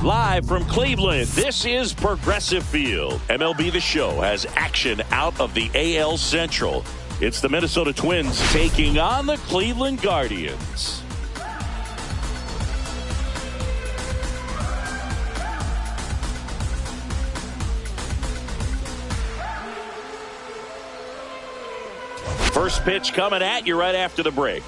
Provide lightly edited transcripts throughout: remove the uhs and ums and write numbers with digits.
Live from Cleveland, this is Progressive Field. MLB The Show has action out of the AL Central. It's the Minnesota Twins taking on the Cleveland Guardians. First pitch coming at you right after the break.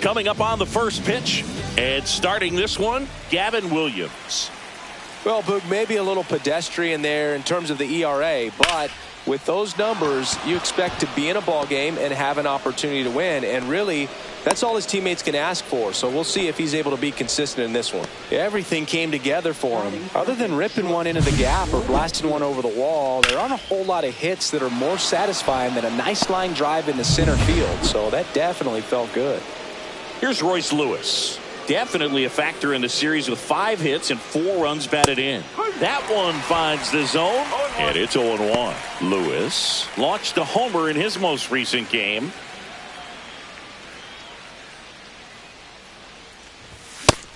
Coming up on the first pitch and starting this one, Gavin Williams. Well, Boog, maybe a little pedestrian there in terms of the ERA, but with those numbers, you expect to be in a ball game and have an opportunity to win. And really, that's all his teammates can ask for. So we'll see if he's able to be consistent in this one. Everything came together for him. Other than ripping one into the gap or blasting one over the wall, there aren't a whole lot of hits that are more satisfying than a nice line drive into center field. So that definitely felt good. Here's Royce Lewis. Definitely a factor in the series with 5 hits and 4 runs batted in. That one finds the zone, and it's 0-1. Lewis launched a homer in his most recent game.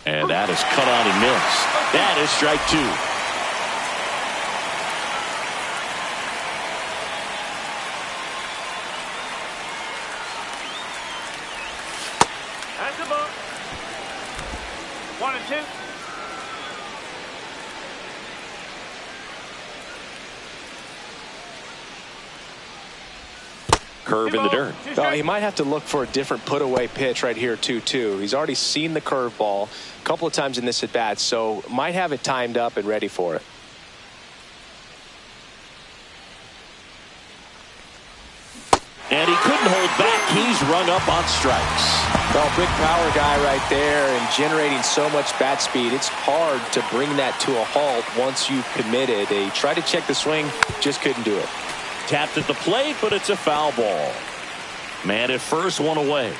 And that is cut on and missed. That is strike 2. That's the book. 1 and 2. Curve in the dirt. Well, he might have to look for a different put-away pitch right here, 2-2. He's already seen the curveball a couple of times in this at-bat, so might have it timed up and ready for it. And he couldn't hold back. He's rung up on strikes. Well, big power guy right there and generating so much bat speed. It's hard to bring that to a halt once you've committed. He tried to check the swing, just couldn't do it. Tapped at the plate, but it's a foul ball. Man at first, 1 away.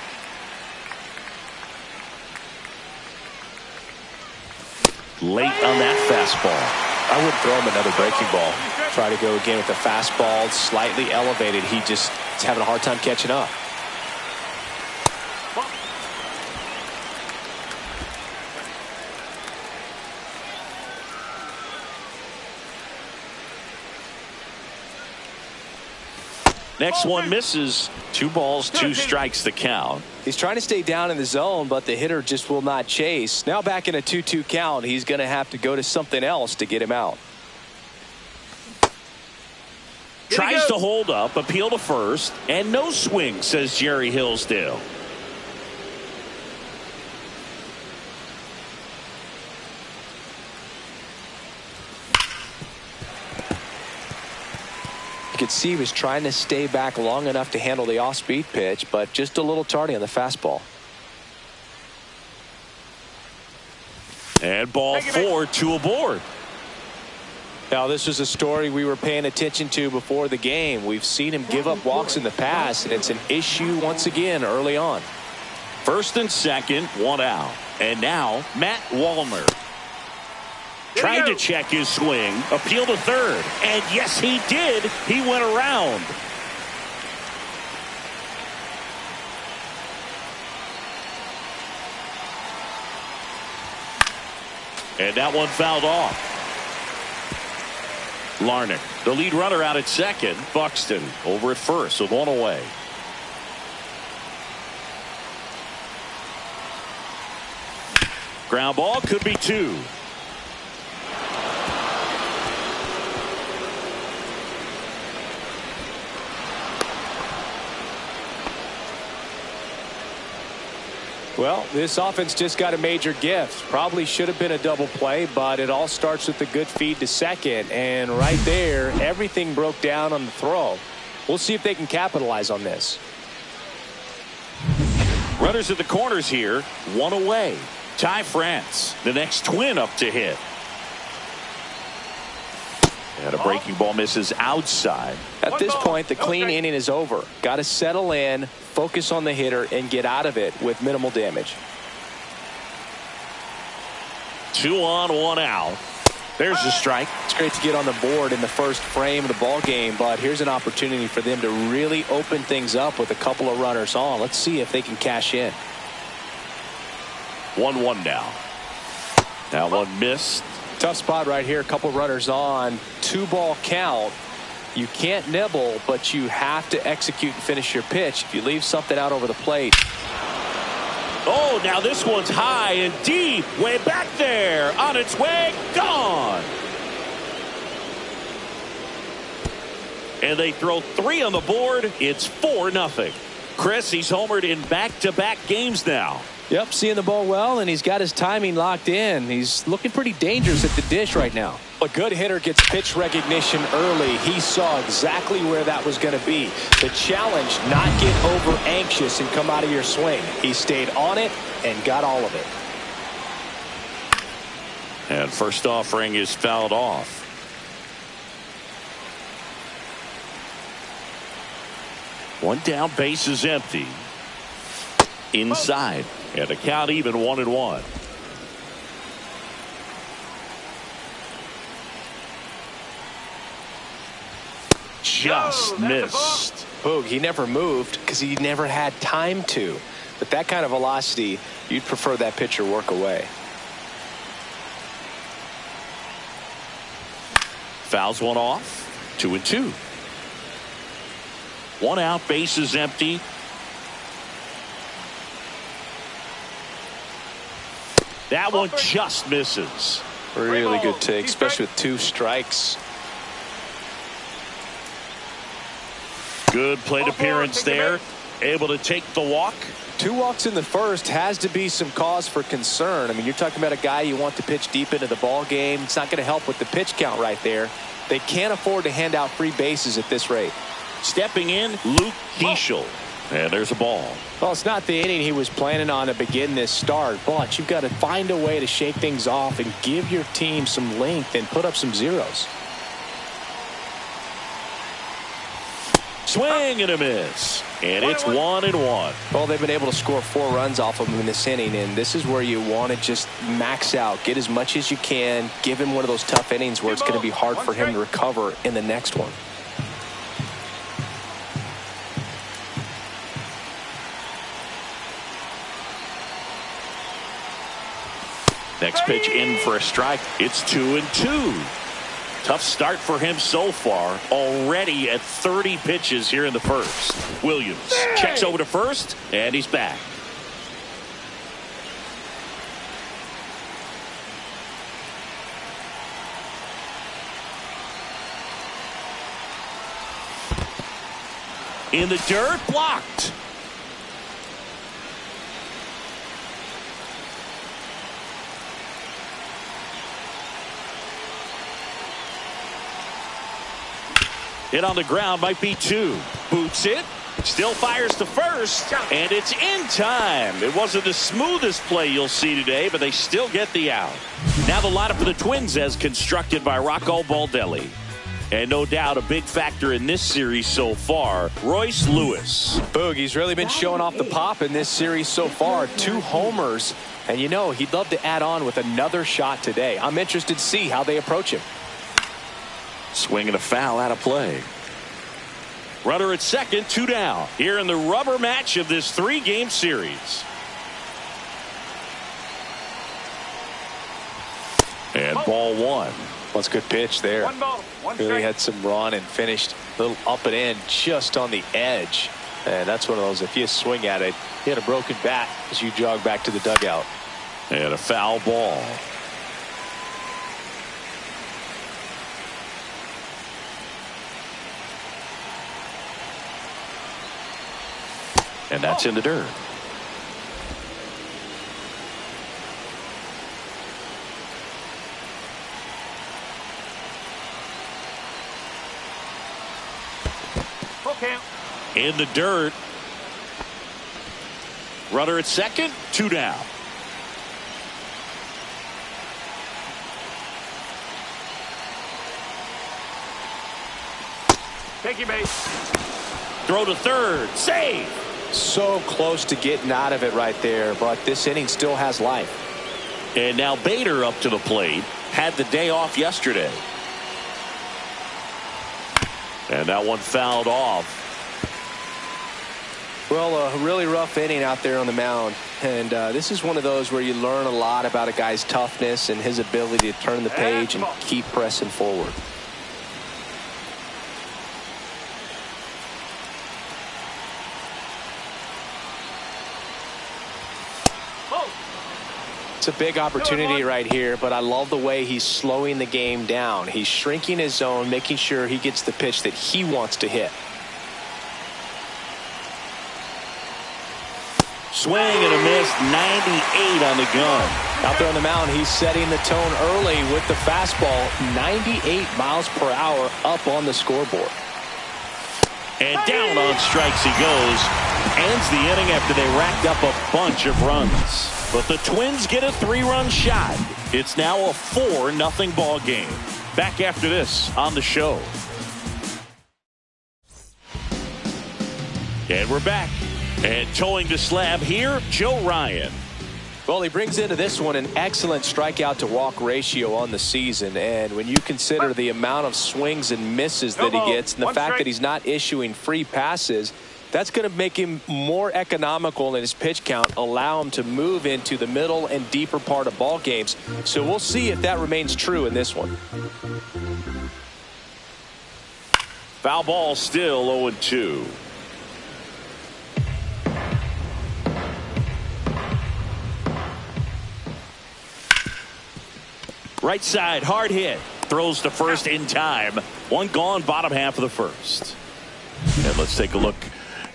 Late on that fastball. I wouldn't throw him another breaking ball. Try to go again with the fastball, slightly elevated. He just is having a hard time catching up. Next one misses. 2 balls, 2 strikes the count. He's trying to stay down in the zone, but the hitter just will not chase. Now back in a 2-2 count, he's going to have to go to something else to get him out. Tries to hold up, appeal to first, and no swing, says Jerry Hillsdale. You could see he was trying to stay back long enough to handle the off-speed pitch, but just a little tardy on the fastball. And ball 4, 2 aboard. Now, this was a story we were paying attention to before the game. We've seen him give up walks in the past, and it's an issue once again early on. First and second, 1 out. And now, Matt Wallner. Tried to check his swing, appeal to third, and yes, he did. He went around. And that one fouled off. Larnach, the lead runner, out at second. Buxton over at first with 1 away. Ground ball, could be 2. Well, this offense just got a major gift. Probably should have been a double play, but it all starts with a good feed to second. And right there, everything broke down on the throw. We'll see if they can capitalize on this. Runners at the corners here, 1 away. Ty France, the next Twin, up to hit. And a breaking ball misses outside. At this point, the clean inning is over. Got to settle in, focus on the hitter, and get out of it with minimal damage. 2 on, 1 out. There's the strike. It's great to get on the board in the first frame of the ball game, but here's an opportunity for them to really open things up with a couple of runners on. Let's see if they can cash in. 1-1 now. That one missed. Tough spot right here. A couple runners on. 2-ball count. You can't nibble, but you have to execute and finish your pitch. If you leave something out over the plate. Oh, now this one's high and deep. Way back there. On its way. Gone. And they throw 3 on the board. It's 4-0. Chris, he's homered in back-to-back games now. Yep, seeing the ball well, and he's got his timing locked in. He's looking pretty dangerous at the dish right now. A good hitter gets pitch recognition early. He saw exactly where that was going to be. The challenge, not get over anxious and come out of your swing. He stayed on it and got all of it. And first offering is fouled off. One down, base is empty. Inside. And the count even 1-1. Just missed. Boog, he never moved because he never had time to. But that kind of velocity, you'd prefer that pitcher work away. Fouls one off. 2-2. One out, base is empty. That one just misses. Really good take, especially with 2 strikes. Good plate appearance there. Able to take the walk. 2 walks in the first has to be some cause for concern. I mean, you're talking about a guy you want to pitch deep into the ball game. It's not going to help with the pitch count right there. They can't afford to hand out free bases at this rate. Stepping in, Luke Keeschel. And there's a ball. Well, it's not the inning he was planning on to begin this start, but you've got to find a way to shake things off and give your team some length and put up some zeros. Swing and a miss. And it's 1-1. Well, they've been able to score 4 runs off of him in this inning, and this is where you want to just max out, get as much as you can, give him one of those tough innings where it's going to be hard for him to recover in the next one. Next pitch in for a strike. It's 2-2. Tough start for him so far. Already at 30 pitches here in the first. Williams checks over to first, and he's back. In the dirt, blocked. Hit on the ground, might be 2. Boots it. Still fires to first. And it's in time. It wasn't the smoothest play you'll see today, but they still get the out. Now the lineup for the Twins as constructed by Rocco Baldelli. And no doubt a big factor in this series so far, Royce Lewis. Boog, he's really been showing off the pop in this series so far. 2 homers. And you know, he'd love to add on with another shot today. I'm interested to see how they approach him. Swing and a foul out of play. Runner at second, 2 down. Here in the rubber match of this 3-game series. And ball 1. Well, it's a good pitch there. Really had some run and finished a little up and in just on the edge. And that's one of those, if you swing at it, you had a broken bat as you jog back to the dugout. And a foul ball. And that's in the dirt. Okay. In the dirt. Runner at second, 2 down. Take your base. Throw to third. Save. So close to getting out of it right there, but this inning still has life. And now Bader up to the plate. Had the day off yesterday. And that one fouled off. Well, a really rough inning out there on the mound. And this is one of those where you learn a lot about a guy's toughness and his ability to turn the page and keep pressing forward. It's a big opportunity right here, but I love the way he's slowing the game down. He's shrinking his zone, making sure he gets the pitch that he wants to hit. swing and a miss. 98 on the gun. Out there on the mound, he's setting the tone early with the fastball. 98 miles per hour up on the scoreboard. And down on strikes he goes. Ends the inning after they racked up a bunch of runs. But the Twins get a 3-run shot. It's now a 4-0 ball game. Back after this on the show. And we're back. And towing the slab here, Joe Ryan. Well, he brings into this one an excellent strikeout to walk ratio on the season. And when you consider the amount of swings and misses that he gets and the fact that he's not issuing free passes, that's going to make him more economical in his pitch count, allow him to move into the middle and deeper part of ball games. So we'll see if that remains true in this one. Foul ball, still 0-2. Right side, hard hit. Throws to first in time. One gone, bottom half of the first. And let's take a look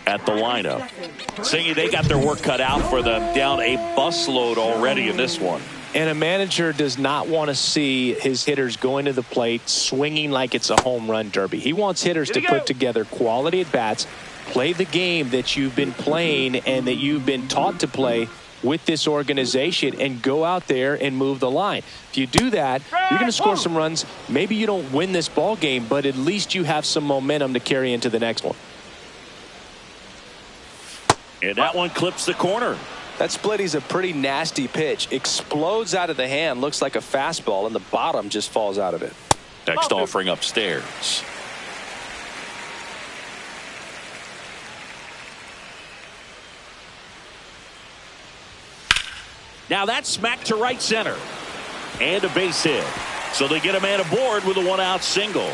at the lineup. Singy, they got their work cut out for them. Down a busload already in this one. And a manager does not want to see his hitters going to the plate swinging like it's a home run derby. He wants hitters to put together quality at bats, play the game that you've been playing and that you've been taught to play with this organization, and go out there and move the line. If you do that, you're going to score some runs. Maybe you don't win this ball game, but at least you have some momentum to carry into the next one. And that one clips the corner. That splitty's a pretty nasty pitch. Explodes out of the hand, looks like a fastball, and the bottom just falls out of it. Next offering upstairs. Now that's smacked to right center. And a base hit. So they get a man aboard with a 1-out single.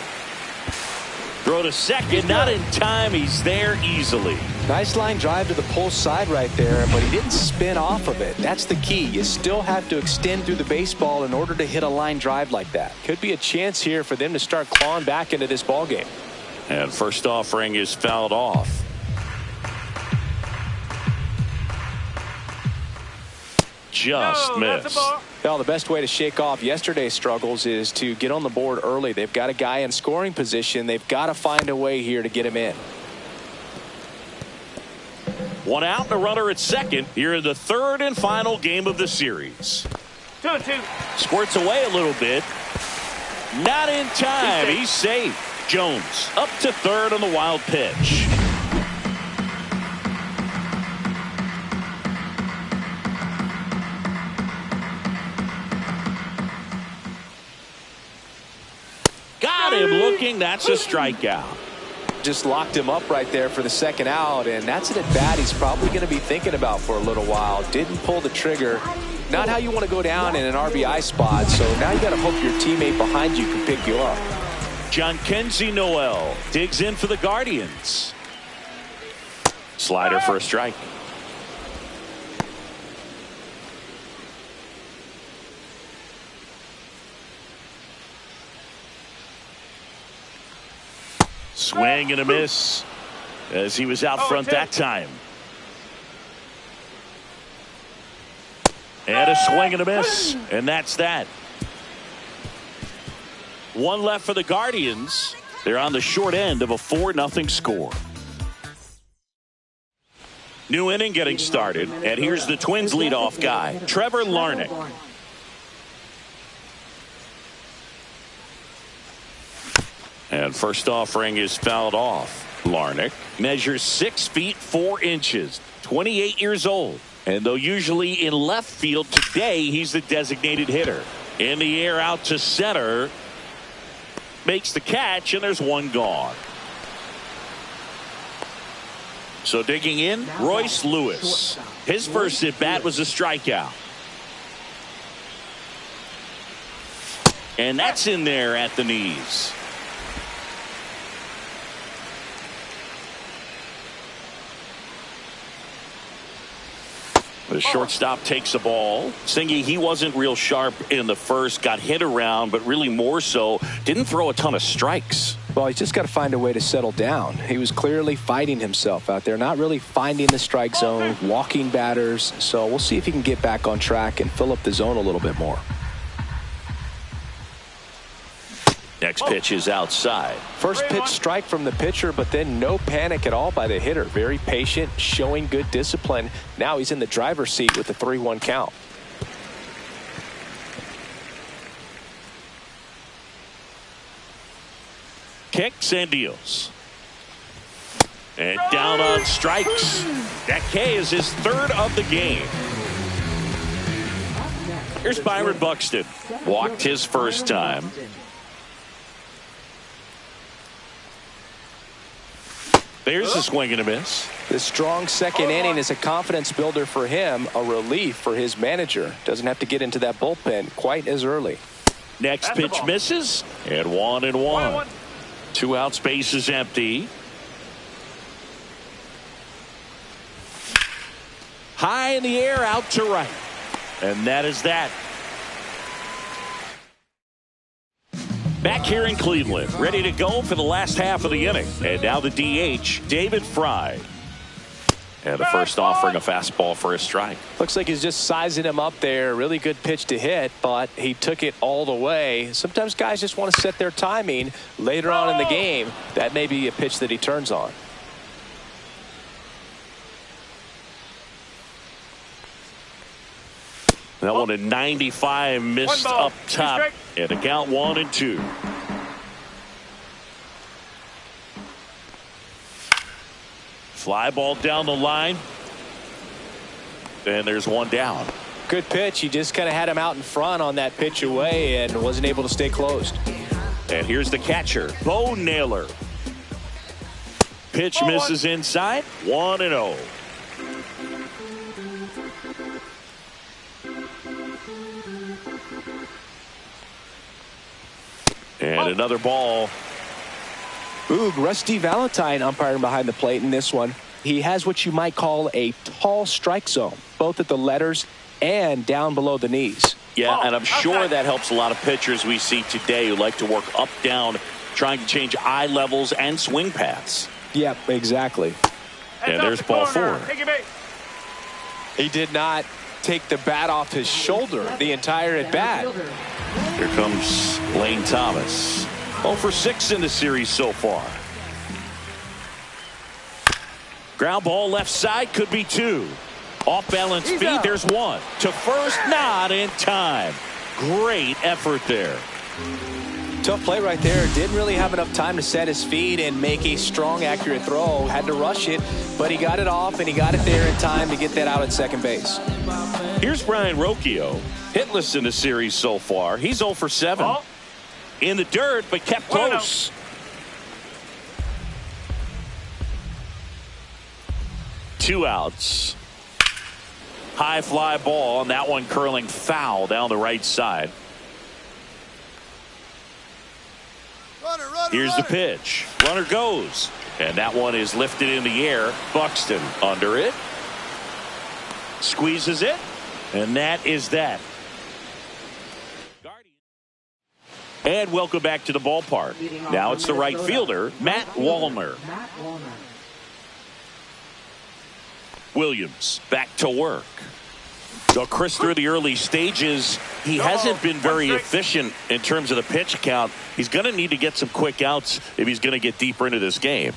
Throw to second, not in time. He's there easily. Nice line drive to the pull side right there, but he didn't spin off of it. That's the key. You still have to extend through the baseball in order to hit a line drive like that. Could be a chance here for them to start clawing back into this ball game. And first offering is fouled off. Just missed. Well, the best way to shake off yesterday's struggles is to get on the board early. They've got a guy in scoring position. They've got to find a way here to get him in. 1 out and a runner at second here in the third and final game of the series. 2-2. Squirts away a little bit. Not in time. He's safe. Jones up to third on the wild pitch. Got him looking. That's a strikeout. Just locked him up right there for the second out, and that's an at-bat he's probably going to be thinking about for a little while. Didn't pull the trigger. Not how you want to go down in an RBI spot, so now you got to hope your teammate behind you can pick you up. John Kenzie Noel digs in for the Guardians. Slider for a strike. Swing and a miss as he was out front that time. And a swing and a miss, and that's that. One left for the Guardians. They're on the short end of a 4-0 score. New inning getting started, and here's the Twins leadoff guy, Trevor Larnach. And first offering is fouled off. Larnach measures 6 feet 4 inches, 28 years old. And though usually in left field, today he's the designated hitter. In the air out to center. Makes the catch, and there's one gone. So digging in, Royce Lewis. His first at bat was a strikeout. And that's in there at the knees. The shortstop takes the ball. Singy, he wasn't real sharp in the first, got hit around, but really more so, didn't throw a ton of strikes. Well, he's just got to find a way to settle down. He was clearly fighting himself out there, not really finding the strike zone, walking batters. So we'll see if he can get back on track and fill up the zone a little bit more. Next pitch is outside. First pitch strike from the pitcher, but then no panic at all by the hitter. Very patient, showing good discipline. Now he's in the driver's seat with the 3-1 count. Kicks and deals. And down on strikes. That K is his third of the game. Here's Byron Buxton. Walked his first time. There's a swing and a miss. The strong second inning is a confidence builder for him, a relief for his manager. Doesn't have to get into that bullpen quite as early. Next pitch misses, and 1-1. 2 outs, base is empty. High in the air, out to right. And that is that. Back here in Cleveland, ready to go for the last half of the inning. And now the DH, David Fry. And the first offering, a fastball for a strike. Looks like he's just sizing him up there. Really good pitch to hit, but he took it all the way. Sometimes guys just want to set their timing later on in the game. That may be a pitch that he turns on. That one at 95, missed up top. And the count 1-2. Fly ball down the line. And there's one down. Good pitch. He just kind of had him out in front on that pitch away and wasn't able to stay closed. And here's the catcher, Bo Naylor. Pitch misses inside. 1-0. And another ball. Boog, Rusty Valentine umpiring behind the plate in this one. He has what you might call a tall strike zone, both at the letters and down below the knees. Yeah, and I'm sure that helps a lot of pitchers we see today who like to work up, down, trying to change eye levels and swing paths. Yep, exactly. And there's ball 4. He did not take the bat off his shoulder the entire at bat. Here comes Lane Thomas. 0 for 6 in the series so far. Ground ball left side, could be 2. Off balance feed, there's 1. To first, not in time. Great effort there. Tough play right there. Didn't really have enough time to set his feet and make a strong, accurate throw. Had to rush it, but he got it off and he got it there in time to get that out at second base. Here's Brian Rocchio. Hitless in the series so far. He's 0 for 7. In the dirt, but kept close. Two outs. High fly ball, and that one curling foul down the right side. Here's the pitch. Runner goes. And that one is lifted in the air. Buxton under it. Squeezes it. And that is that. And welcome back to the ballpark. Now it's the right fielder, Matt Wallner. Williams back to work. So Chris, through the early stages, he hasn't been very efficient in terms of the pitch count. He's going to need to get some quick outs if he's going to get deeper into this game.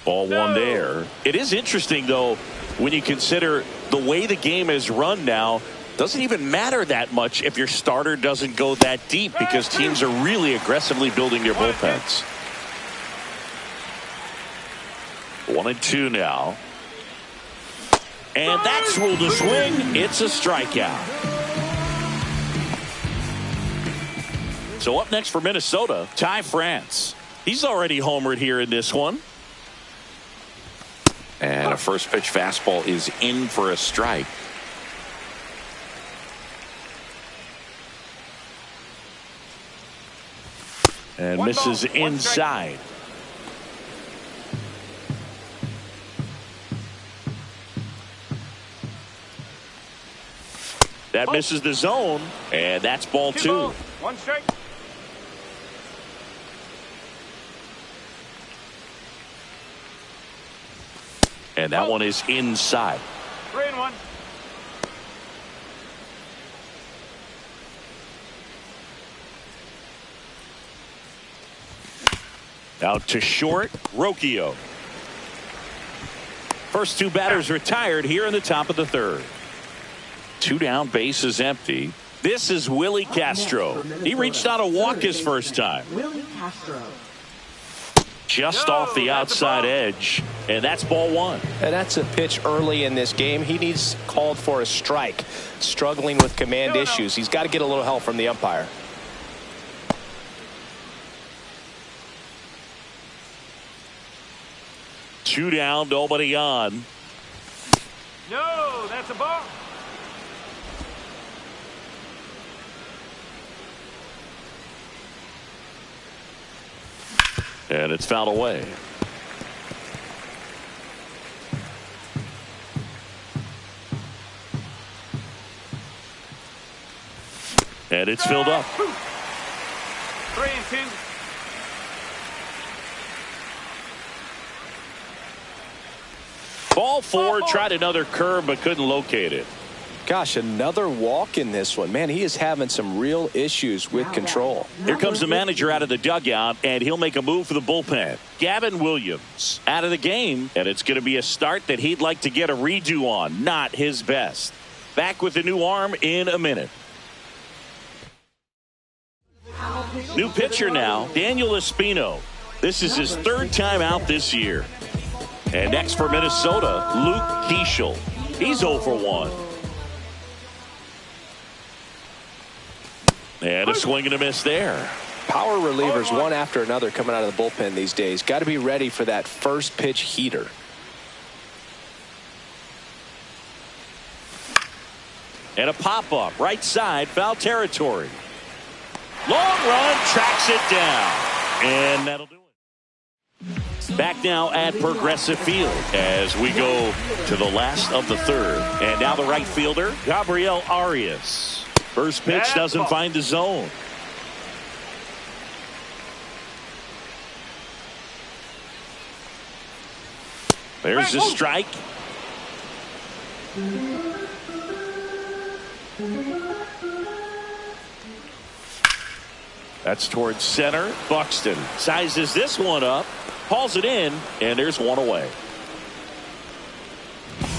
Ball 1 there. It is interesting, though, when you consider the way the game is run now. Doesn't even matter that much if your starter doesn't go that deep, because teams are really aggressively building their bullpens. 1-2 now. And that's ruled a swing. It's a strikeout. So up next for Minnesota, Ty France. He's already homered here in this one. And a first pitch fastball is in for a strike. And misses inside. That misses the zone, and that's ball 2. 1 strike. And that one is inside. 3-1. Out to short, Rocchio. First two batters retired here in the top of the third. 2 down, bases empty. This is Willie Castro. He reached on a walk his first time. Willie Castro. Just off the outside edge, and that's ball 1. And that's a pitch early in this game. He needs called for a strike. Struggling with command issues. He's got to get a little help from the umpire. Two down, nobody on. No, that's a ball. And it's fouled away. And it's filled up. 3-2. Ball 4, tried another curve but couldn't locate it. Gosh, another walk in this one. Man, he is having some real issues with control. Here comes the manager out of the dugout, and he'll make a move for the bullpen. Gavin Williams out of the game, and it's going to be a start that he'd like to get a redo on. Not his best. Back with the new arm in a minute. New pitcher now, Daniel Espino. This is his 3rd time out this year. And next for Minnesota, Luke Keeschel. He's 0 for 1. And a swing and a miss there. Power relievers one after another coming out of the bullpen these days. Got to be ready for that first pitch heater. And a pop-up, right side, foul territory. Long run, tracks it down. And that'll do it. Back now at Progressive Field as we go to the last of the third. And now the right fielder, Gabriel Arias. First pitch doesn't find the zone. There's the strike. That's towards center. Buxton sizes this one up, hauls it in, and there's one away.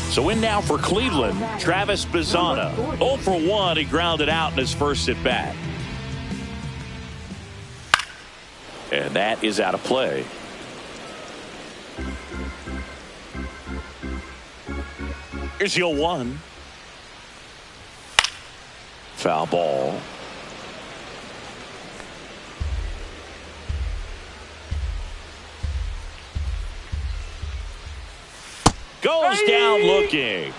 So in now for Cleveland, Travis Bazzana. 0 for 1, he grounded out in his first at bat. And that is out of play. Here's the 0-1. Foul ball. Goes down looking.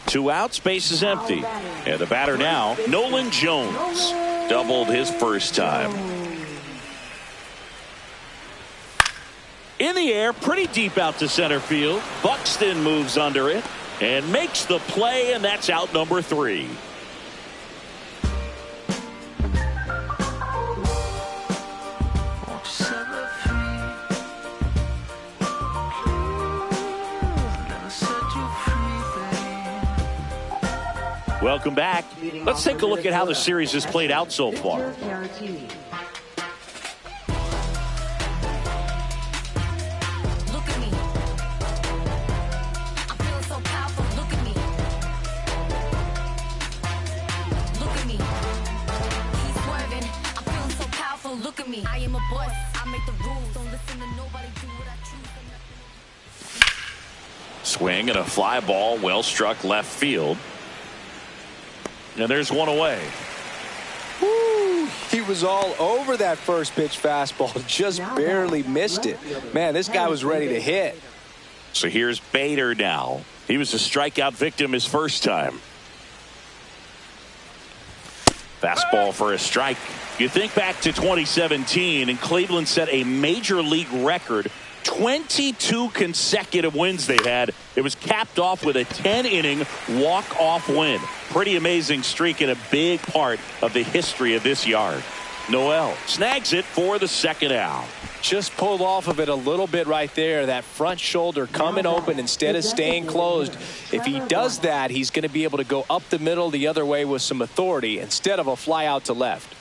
Two outs, base is empty. And the batter now, Nolan Jones. Doubled his first time. In the air, pretty deep out to center field. Buxton moves under it and makes the play, and that's out number 3. Welcome back. Let's take a look at how the series has played out so far. Look at me. I'm feeling so powerful. Look at me. Look at me. He's swerving. I'm feeling so powerful. Look at me. I am a boss. I make the rules. Don't listen to nobody. Do what I choose. Swing and a fly ball, well struck left field. And there's one away. Woo, he was all over that first pitch fastball. Just barely missed it. Man, this guy was ready to hit. So here's Bader now. He was a strikeout victim his first time. Fastball for a strike. You think back to 2017, and Cleveland set a major league record. 22 consecutive wins they had. It was capped off with a 10-inning walk-off win. Pretty amazing streak and a big part of the history of this yard. Noel snags it for the second out. Just pulled off of it a little bit right there. That front shoulder coming open instead of staying closed. If he does that, he's going to be able to go up the middle the other way with some authority instead of a fly out to left.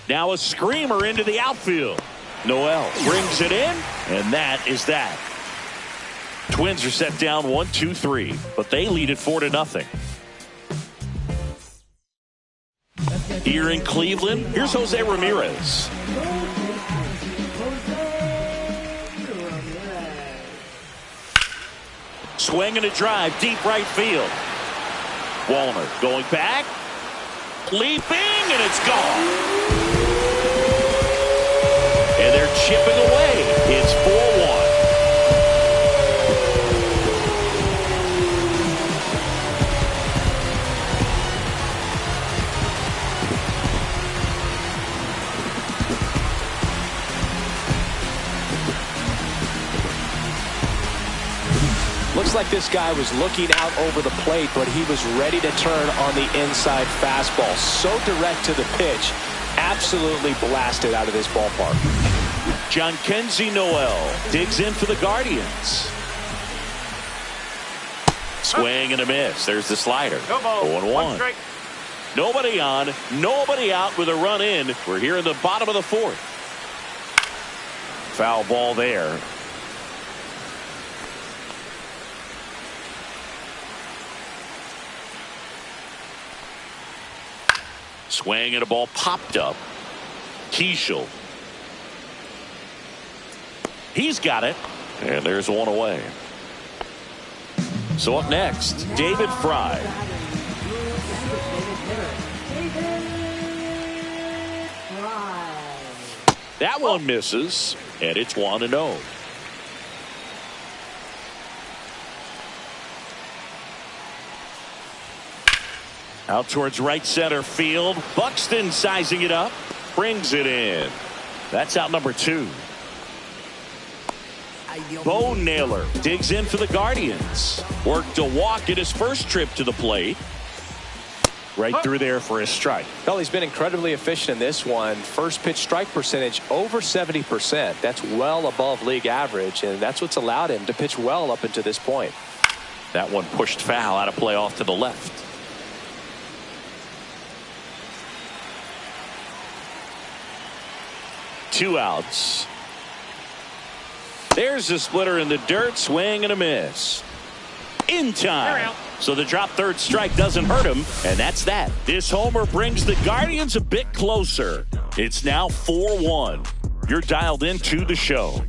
Now a screamer into the outfield. Noel brings it in, and that is that. Twins are set down 1-2-3, but they lead it 4-0. Here in Cleveland, here's Jose Ramirez. Swing and a drive, deep right field. Wallner going back, leaping, and it's gone. And they're chipping away. It's 4-1. Looks like this guy was looking out over the plate, but he was ready to turn on the inside fastball. So direct to the pitch. Absolutely blasted out of this ballpark. Jhonkensy Noel digs in for the Guardians. Swing and a miss. There's the slider. 0-1. Nobody on, nobody out with a run in. We're here in the bottom of the fourth. Foul ball there. Swing and a ball popped up. Keishel. He's got it. And there's one away. So up next, David Fry. That one misses, and it's 1-0. Out towards right center field. Buxton sizing it up. Brings it in. That's out number 2. Bo Naylor digs in for the Guardians. Worked a walk at his first trip to the plate. Right through there for a strike. Well, he's been incredibly efficient in this one. First pitch strike percentage over 70%. That's well above league average, and that's what's allowed him to pitch well up until this point. That one pushed foul out of play off to the left. Two outs. There's a splitter in the dirt. Swing and a miss. In time. So the drop third strike doesn't hurt him, and that's that. This homer brings the Guardians a bit closer. It's now 4-1. You're dialed into the show.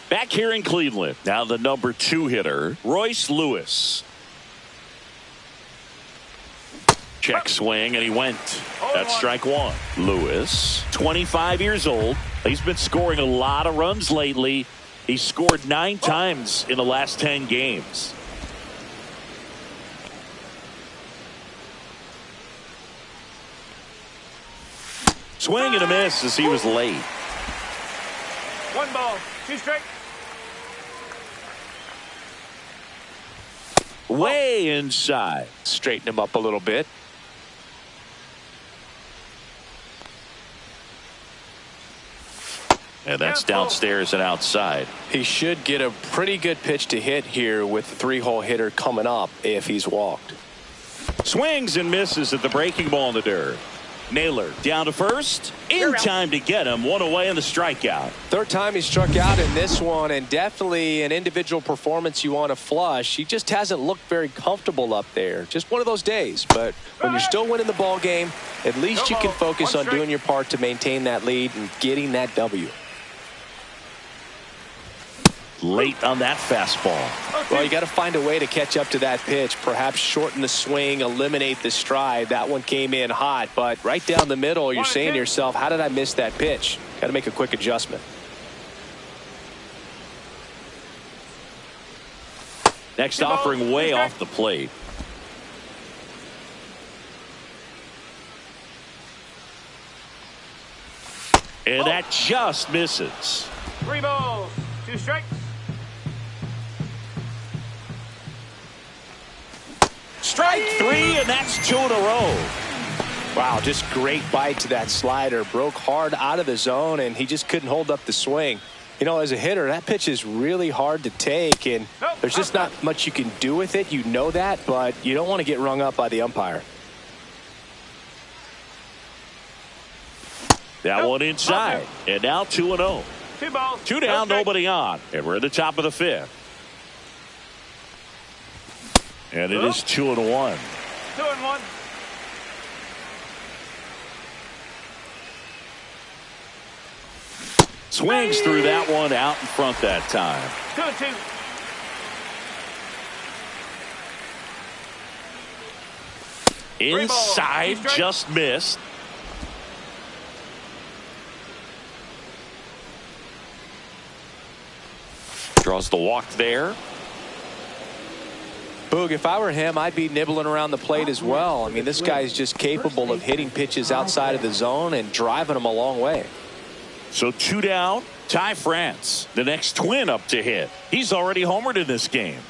Back here in Cleveland, now the number 2 hitter, Royce Lewis. Check swing, and he went. That's strike 1. Lewis, 25 years old. He's been scoring a lot of runs lately. He's scored 9 times in the last 10 games. Swing and a miss as he was late. 1 ball, 2 strike. Way inside. Straighten him up a little bit. And that's downstairs and outside. He should get a pretty good pitch to hit here with the 3-hole hitter coming up if he's walked. Swings and misses at the breaking ball in the dirt. Naylor down to first. In time to get him. 1 away in the strikeout. Third time he struck out in this one, and definitely an individual performance you want to flush. He just hasn't looked very comfortable up there. Just one of those days. But when you're still winning the ball game, at least you can focus on doing your part to maintain that lead and getting that W. Late on that fastball. Well, you got to find a way to catch up to that pitch. Perhaps shorten the swing, eliminate the stride. That one came in hot, but right down the middle, you're saying to yourself, how did I miss that pitch? Got to make a quick adjustment. Next offering way off the plate. And that just misses. 3 balls, 2 strikes. Strike three, and that's 2 in a row. Wow, just great bite to that slider. Broke hard out of the zone, and he just couldn't hold up the swing. You know, as a hitter, that pitch is really hard to take, and there's just not much you can do with it. You know that, but you don't want to get rung up by the umpire. That one inside, and now 2-0. 2 balls. 2 down, nobody on, and we're in the top of the 5th. And it is 2-1. 2-1. Swings through that one out in front that time. 2-2. Inside, just missed. Draws the walk there. Boog, if I were him, I'd be nibbling around the plate as well. I mean, this guy is just capable of hitting pitches outside of the zone and driving them a long way. So 2 down. Ty France, the next Twin up to hit. He's already homered in this game.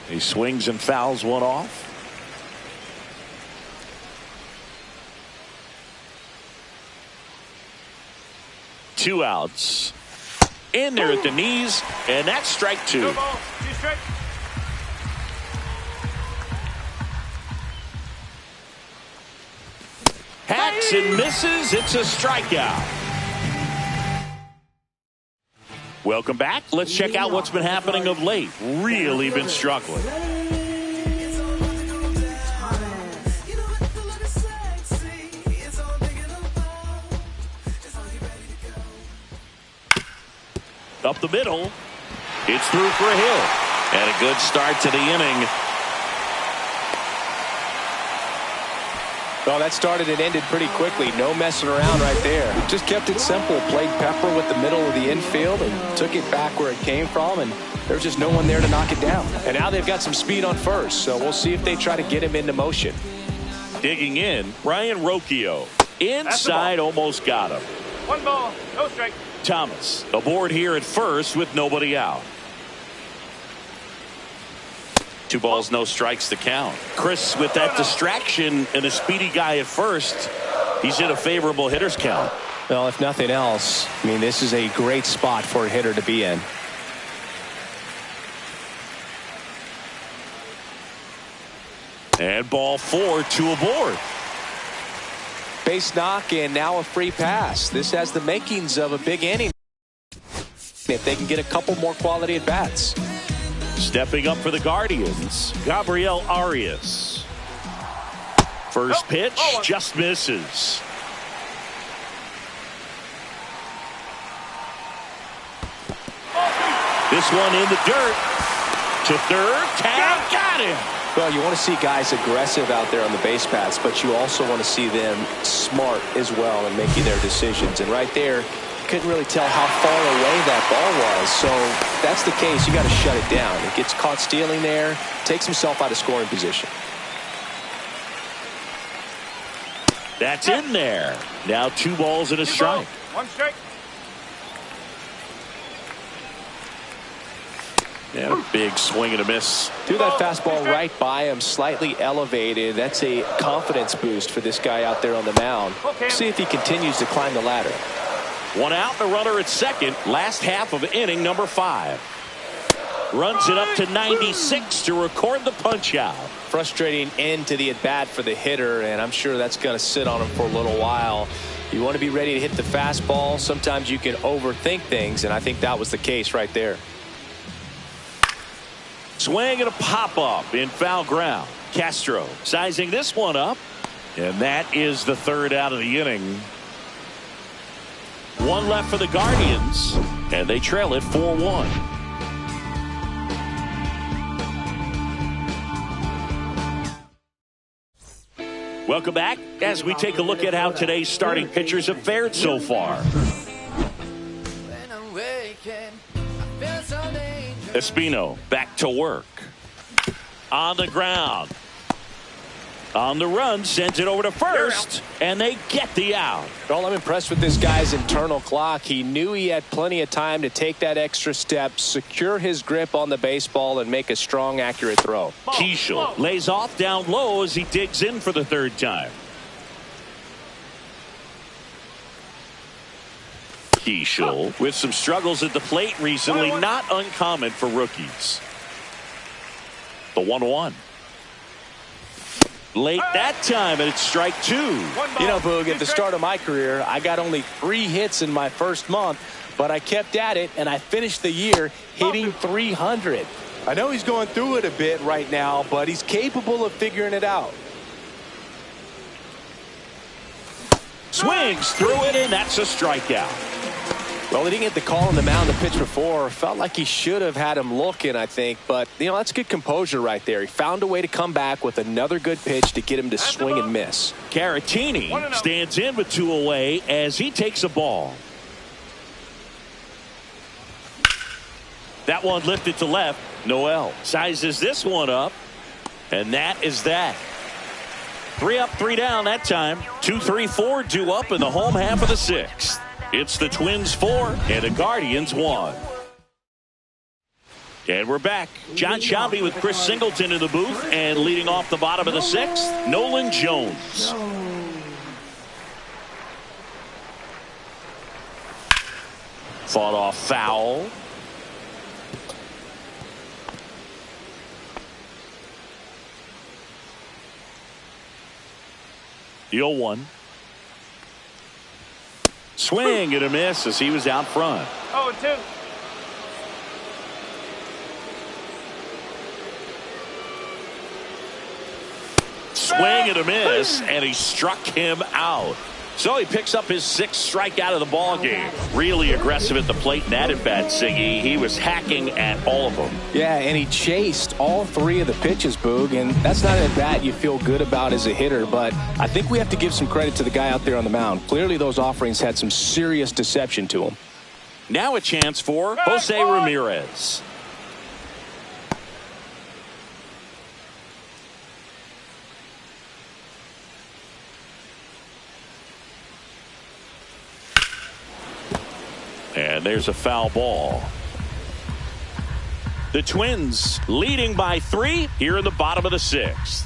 He swings and fouls one off. Two outs. In there at the knees, and that's strike 2. 2 balls. 2 strikes. Hacks and misses. It's a strikeout. Welcome back. Let's check out what's been happening of late. Really been struggling. Up the middle. It's through for a hit. And a good start to the inning. Well, that started and ended pretty quickly. No messing around right there. Just kept it simple. Played pepper with the middle of the infield and took it back where it came from. And there's just no one there to knock it down. And now they've got some speed on first. So we'll see if they try to get him into motion. Digging in, Brian Rocchio. Inside, almost got him. 1 ball. No strike. Thomas aboard here at first with nobody out. 2 balls, no strikes to count. Chris, with that distraction and a speedy guy at first, he's in a favorable hitter's count. Well, if nothing else, I mean, this is a great spot for a hitter to be in. And ball 4, 2 aboard. Base knock and now a free pass. This has the makings of a big inning if they can get a couple more quality at bats. Stepping up for the Guardians, Gabriel Arias. First pitch just misses. This one in the dirt. To third, tag, got him. Well, you want to see guys aggressive out there on the base paths, but you also want to see them smart as well in making their decisions. And right there, you couldn't really tell how far away that ball was. So if that's the case, you got to shut it down. It gets caught stealing there, takes himself out of scoring position. That's in there. Now 2 balls and a strike. 1 strike. And a big swing and a miss. Threw that fastball right by him, slightly elevated. That's a confidence boost for this guy out there on the mound. See if he continues to climb the ladder. 1 out, the runner at second. Last half of inning number 5. Runs it up to 96 to record the punch out. Frustrating end to the at bat for the hitter, and I'm sure that's going to sit on him for a little while. You want to be ready to hit the fastball. Sometimes you can overthink things, and I think that was the case right there. Swing and a pop-up in foul ground. Castro sizing this one up. And that is the 3rd out of the inning. 1 left for the Guardians. And they trail it 4-1. Welcome back as we take a look at how today's starting pitchers have fared so far. Espino back to work. On the ground. On the run, sends it over to first, and they get the out. Well, I'm impressed with this guy's internal clock. He knew he had plenty of time to take that extra step, secure his grip on the baseball, and make a strong, accurate throw. Keishel lays off down low as he digs in for the third time. Keishel with some struggles at the plate recently, not uncommon for rookies. The 1-1. Late that time, and it's strike two. You know, Boog, at the start of my career, I got only 3 hits in my first month, but I kept at it, and I finished the year hitting 300. I know he's going through it a bit right now, but he's capable of figuring it out. Swings through it, and that's a strikeout. Well, he didn't get the call on the mound the pitch before. Felt like he should have had him looking, I think. But, you know, that's good composure right there. He found a way to come back with another good pitch to get him to swing and miss. Caratini stands in with 2 away as he takes a ball. That one lifted to left. Noel sizes this one up, and that is that. 3 up, 3 down that time. 2, 3, 4 due up in the home half of the 6th. It's the Twins 4 and the Guardians 1. And we're back. John Shelby with Chris Singleton in the booth, and leading off the bottom of the 6th, Nolan Jones. Fought off foul. The 0-1. Swing and a miss as he was out front. 0-2. Swing and a miss, and he struck him out. So he picks up his 6th strikeout of the ball game. Really aggressive at the plate in that at-bat, Siggy. He was hacking at all of them. Yeah, and he chased all 3 of the pitches, Boog, and that's not an at-bat you feel good about as a hitter, but I think we have to give some credit to the guy out there on the mound. Clearly those offerings had some serious deception to him. Now a chance for Jose Ramirez. And there's a foul ball. The Twins leading by 3 here in the bottom of the 6th.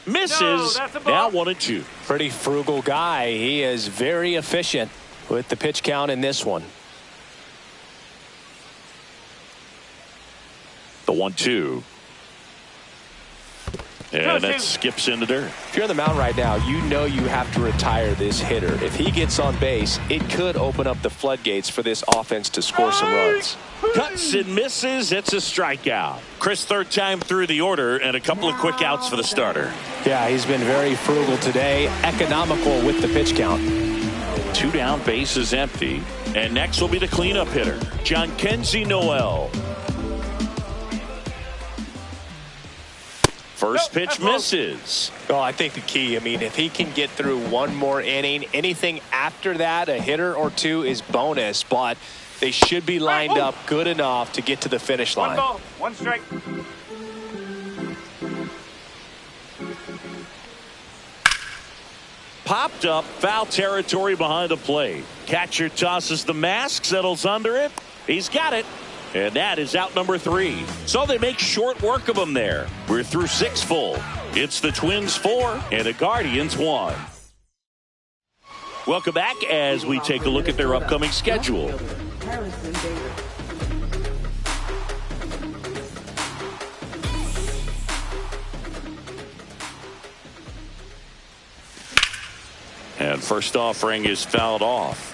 Misses. Now 1-2. Pretty frugal guy. He is very efficient with the pitch count in this one. The 1-2. And that skips in the dirt. If you're on the mound right now, you know you have to retire this hitter. If he gets on base, it could open up the floodgates for this offense to score some runs. Cuts and misses. It's a strikeout. Chris, 3rd time through the order, and a couple of quick outs for the starter. Yeah, he's been very frugal today. Economical with the pitch count. 2 down, bases empty. And next will be the cleanup hitter, Jhonkensy Noel. First pitch misses. Well, I think the key, I mean, if he can get through one more inning, anything after that, a hitter or 2 is bonus, but they should be lined up good enough to get to the finish line. 1 ball, 1 strike. Popped up, foul territory behind the plate. Catcher tosses the mask, settles under it. He's got it. And that is out number 3. So they make short work of him there. We're through 6 full. It's the Twins 4 and the Guardians 1. Welcome back as we take a look at their upcoming schedule. And first offering is fouled off.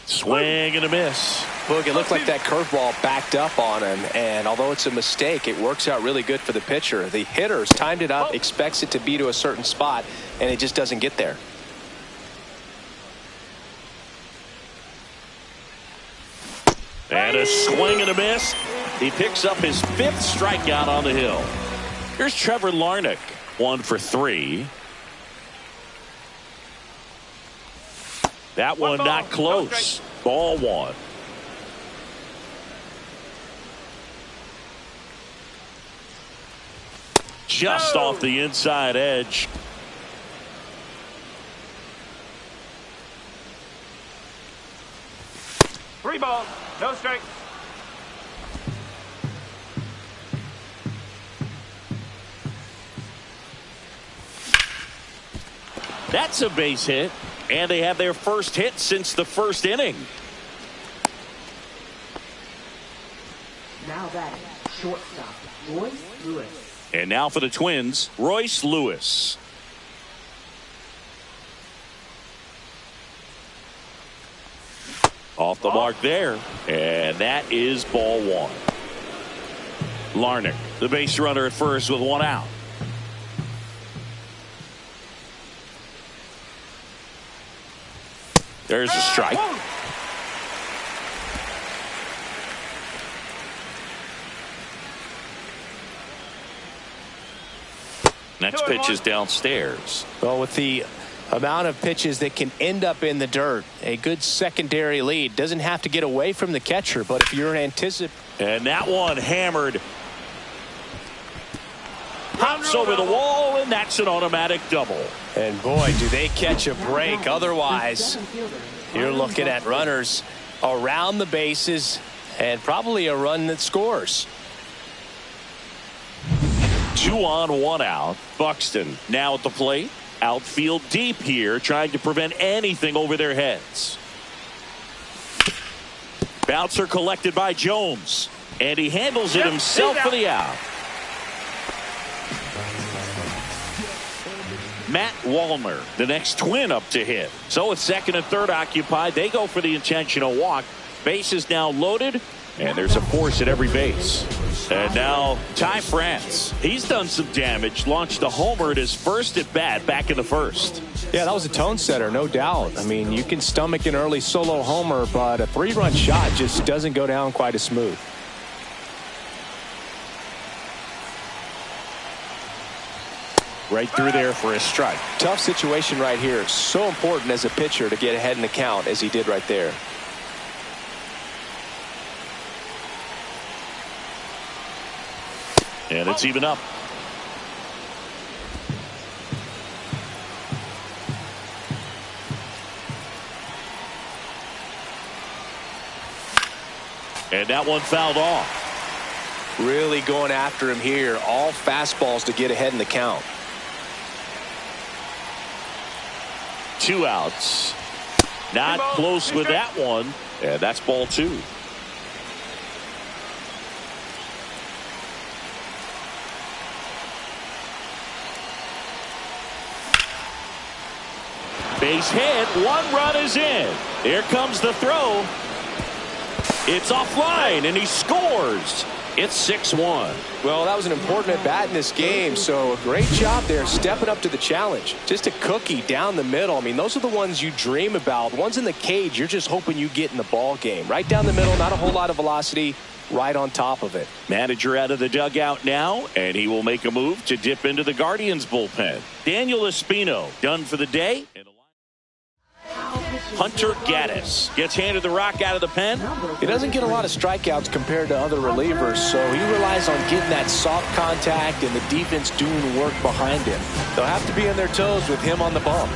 Swing and a miss. Look, it looked like that curveball backed up on him, and although it's a mistake, it works out really good for the pitcher. The hitter's timed it up, expects it to be to a certain spot, and it just doesn't get there. And a swing and a miss. He picks up his 5th strikeout on the hill. Here's Trevor Larnach, 1 for 3. That one not close. Ball one. Just off the inside edge. Three balls, no strikes. That's a base hit, and they have their first hit since the first inning. Now batting, shortstop, Royce Lewis. And now for the Twins, Royce Lewis. Off the mark there, and that is ball one. Larnach, the base runner at first with one out. There's a strike. Next pitch is downstairs. Well, with the amount of pitches that can end up in the dirt, a good secondary lead doesn't have to get away from the catcher, but if you're anticipating. And that one hammered. Pops over the wall, and that's an automatic double. And boy, do they catch a break. Otherwise, you're looking at runners around the bases and probably a run that scores. 2 on, 1 out. Buxton now at the plate. Outfield deep here, trying to prevent anything over their heads. Bouncer collected by Jones, and he handles it himself for the out. Matt Wallner, the next Twin up to hit. So with second and third occupied, they go for the intentional walk. Base is now loaded, and there's a force at every base. And now Ty France. He's done some damage. Launched a homer at his first at bat back in the first. Yeah, that was a tone setter, no doubt. I mean, you can stomach an early solo homer, but a 3-run shot just doesn't go down quite as smooth. Right through there for a strike. Tough situation right here. So important as a pitcher to get ahead in the count as he did right there. And it's even up. And that one fouled off. Really going after him here. All fastballs to get ahead in the count. 2 outs. Not close with that one. And that's ball 2. Base hit. 1 run is in. Here comes the throw. It's offline, and he scores. It's 6-1. Well, that was an important at bat in this game, so a great job there stepping up to the challenge. Just a cookie down the middle. I mean, those are the ones you dream about. Ones in the cage, you're just hoping you get in the ball game. Right down the middle, not a whole lot of velocity, right on top of it. Manager out of the dugout now, and he will make a move to dip into the Guardians bullpen. Daniel Espino done for the day. Hunter Gaddis gets handed the rock out of the pen. He doesn't get a lot of strikeouts compared to other relievers, so he relies on getting that soft contact and the defense doing the work behind him. They'll have to be on their toes with him on the bump.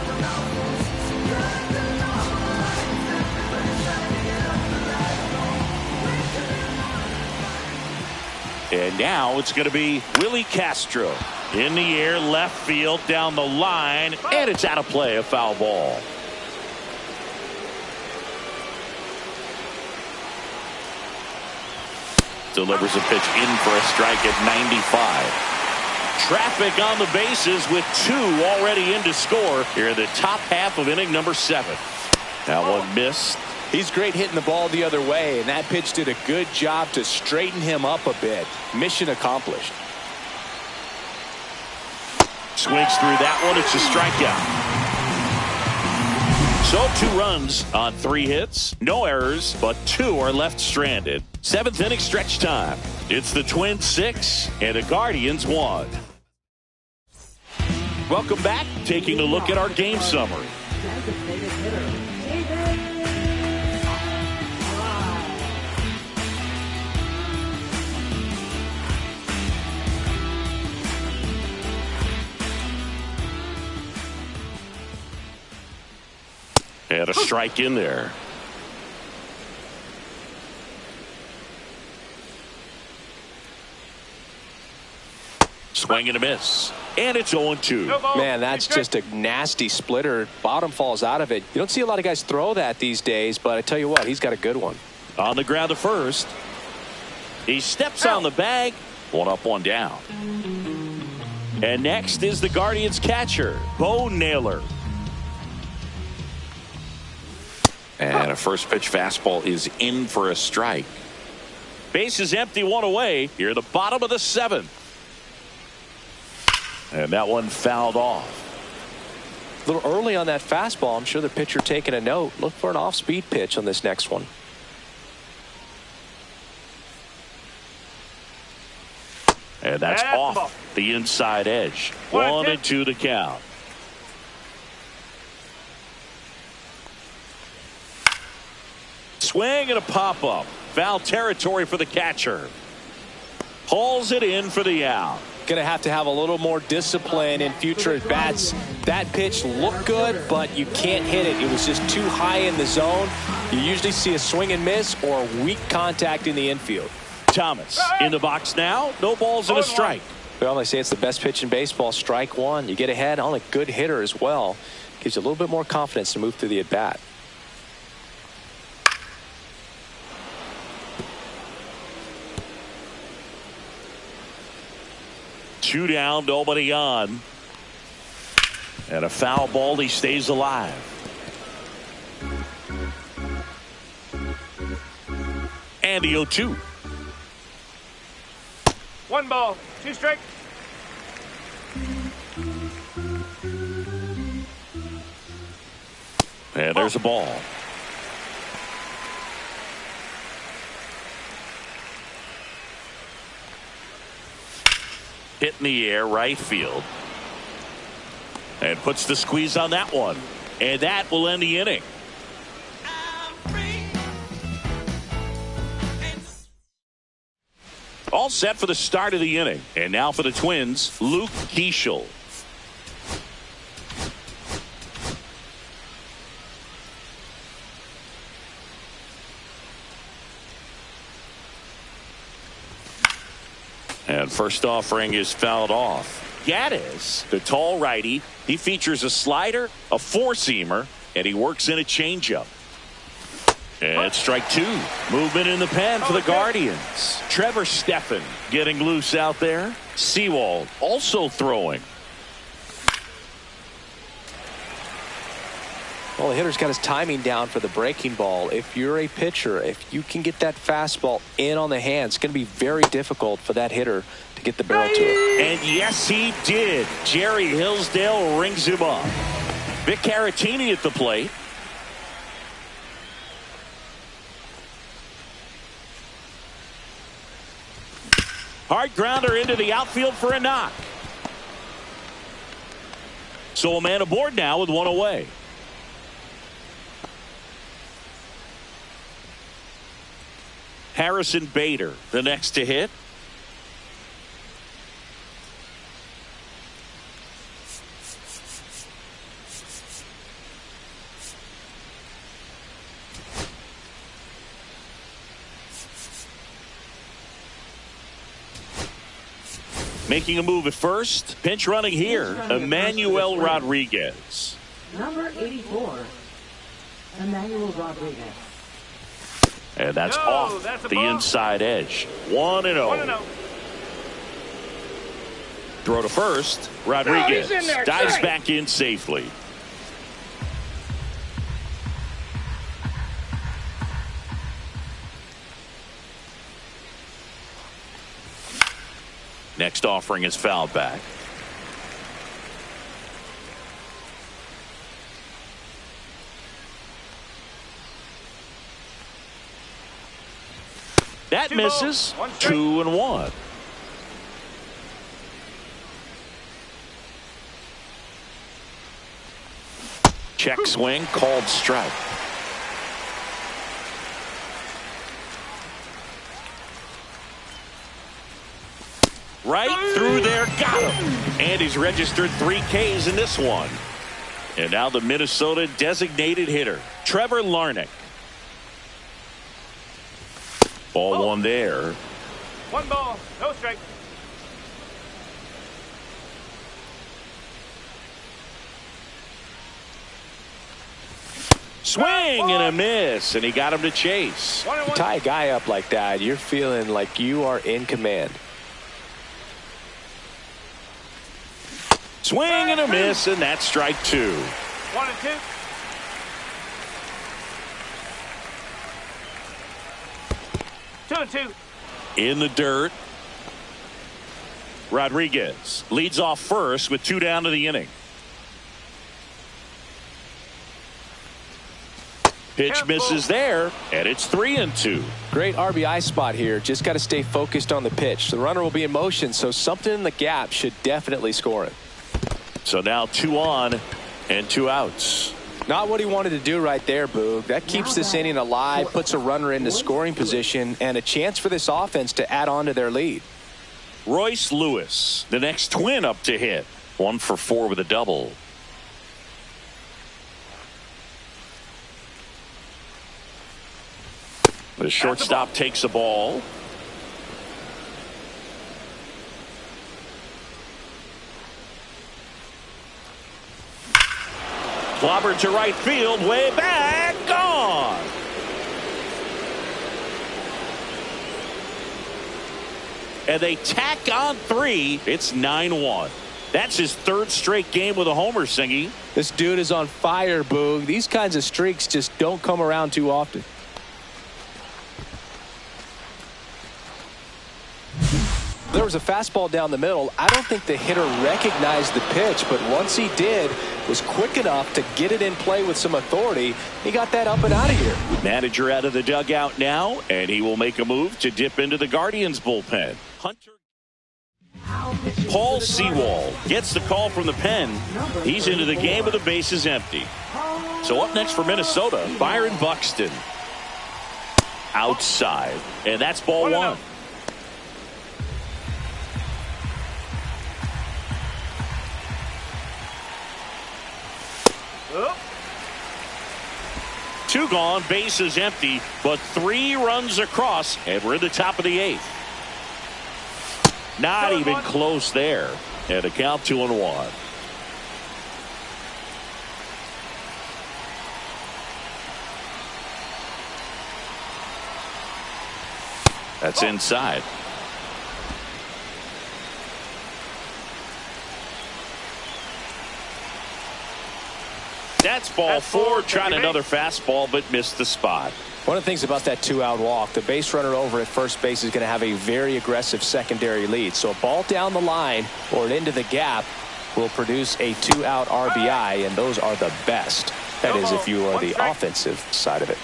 And now it's going to be Willie Castro in the air, left field, down the line, and it's out of play, a foul ball. Delivers a pitch in for a strike at 95. Traffic on the bases with 2 already in to score here in the top half of inning number 7. That one missed. He's great hitting the ball the other way, and that pitch did a good job to straighten him up a bit. Mission accomplished. Swings through that one. It's a strikeout. So 2 runs on 3 hits, no errors, but 2 are left stranded. 7th inning stretch time. It's the Twins 6 and the Guardians 1. Welcome back. Taking a look at our game summary. Designated hitter, David. And a strike in there. Swing and a miss. And it's 0-2. Man, that's just a nasty splitter. Bottom falls out of it. You don't see a lot of guys throw that these days, but I tell you what, he's got a good one. On the ground to first. He steps on the bag. One up, one down. And next is the Guardians catcher, Bo Naylor. And a first pitch fastball is in for a strike. Base is empty, one away. Here at the bottom of the seventh. And that one fouled off. A little early on that fastball. I'm sure the pitcher taking a note. Look for an off-speed pitch on this next one. And that's off the inside edge. 1-2 the count. Swing and a pop-up. Foul territory for the catcher. Hauls it in for the out. Going to have a little more discipline in future at-bats. That pitch looked good, but you can't hit it. It was just too high in the zone. You usually see a swing and miss or weak contact in the infield. Thomas in the box now. No balls and a strike. Well, they say it's the best pitch in baseball. Strike one. You get ahead on a good hitter as well. Gives you a little bit more confidence to move through the at-bat. Two down, nobody on. And a foul ball, he stays alive. And the 0-2. 1 ball, 2 strikes. And there's a ball. Hit in the air, right field. And puts the squeeze on that one. And that will end the inning. All set for the start of the inning. And now for the Twins, Luke Keeschel. And first offering is fouled off. Gaddis, the tall righty, he features a slider, a four-seamer, and he works in a changeup. And strike two. Movement in the pen for the Guardians. Trevor Stephan getting loose out there. Sewald also throwing. Well, the hitter's got his timing down for the breaking ball. If you're a pitcher, if you can get that fastball in on the hands, it's going to be very difficult for that hitter to get the barrel to it. And yes, he did. Jerry Hillsdale rings him up. Vic Caratini at the plate. Hard grounder into the outfield for a knock. So a man aboard now with one away. Harrison Bader, the next to hit. Making a move at first. Pinch running here, Emmanuel Rodriguez. Number 84, Emmanuel Rodriguez. And that's off the inside edge. 1-0. Throw to first. Rodriguez dives back in safely. Next offering is fouled back. That misses. 2-1. Check swing, called strike. Right through there, got him. And he's registered 3 Ks in this one. And now the Minnesota designated hitter, Trevor Larnach. Ball 1 there. 1 ball, no strike. Swing and a miss, and he got him to chase. You tie a guy up like that, you're feeling like you are in command. Swing and a miss, and that's strike 2. 1 and 2. Two and 2. In the dirt. Rodriguez leads off first with 2 down to the inning. Pitch misses there, and it's 3 and 2. Great RBI spot here. Just got to stay focused on the pitch. The runner will be in motion, so something in the gap should definitely score it. So now 2 on and 2 outs. Not what he wanted to do right there, Boog. That keeps this inning alive, puts a runner into scoring position, and a chance for this offense to add on to their lead. Royce Lewis, the next Twin up to hit. 1 for 4 with a double. The shortstop takes a ball. Clobbered to right field, way back, gone. And they tack on 3. It's 9-1. That's his 3rd straight game with a homer, Singy. This dude is on fire, Boog. These kinds of streaks just don't come around too often. There was a fastball down the middle. I don't think the hitter recognized the pitch, but once he did, was quick enough to get it in play with some authority. He got that up and out of here. Manager out of the dugout now, and he will make a move to dip into the Guardians bullpen. Hunter Paul Sewald gets the call from the pen. He's into the game with the bases empty. So up next for Minnesota, Byron Buxton. Outside, and that's ball 1. Two gone, bases empty, but 3 runs across, and we're in the top of the 8th. Not even close there. And a count 2-1. That's inside. That's ball 4, trying another fastball, but missed the spot. One of the things about that 2-out walk, the base runner over at first base is going to have a very aggressive secondary lead. So a ball down the line or into the gap will produce a 2-out RBI, and those are the best. That is if you are the offensive side of it.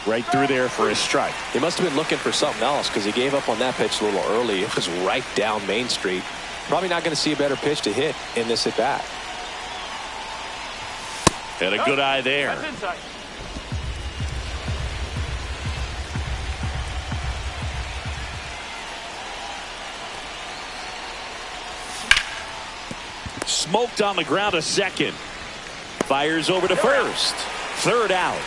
Right through there for a strike. He must have been looking for something else because he gave up on that pitch a little early. It was right down Main Street. Probably not going to see a better pitch to hit in this at bat. And a good eye there. Smoked on the ground to second. Fires over to first. 3rd out.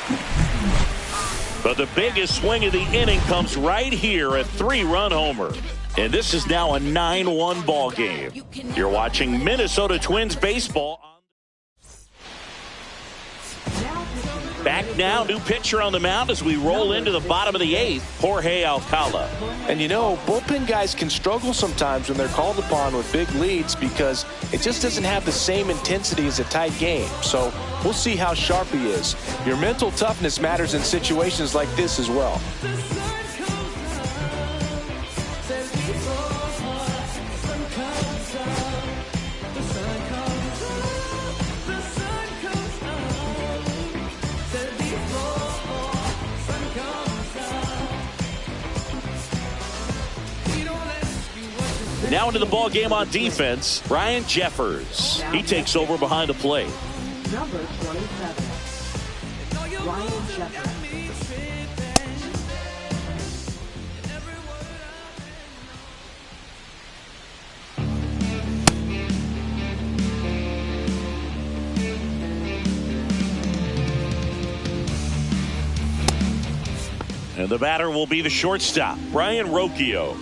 But the biggest swing of the inning comes right here, a 3-run homer. And this is now a 9-1 ball game. You're watching Minnesota Twins baseball. Back now, new pitcher on the mound as we roll into the bottom of the 8th, Jorge Alcala. And you know, bullpen guys can struggle sometimes when they're called upon with big leads because it just doesn't have the same intensity as a tight game. So we'll see how sharp he is. Your mental toughness matters in situations like this as well. Now into the ball game on defense, Ryan Jeffers. He takes over behind the plate. Number 27, Ryan Jeffers. And the batter will be the shortstop, Brian Rocchio.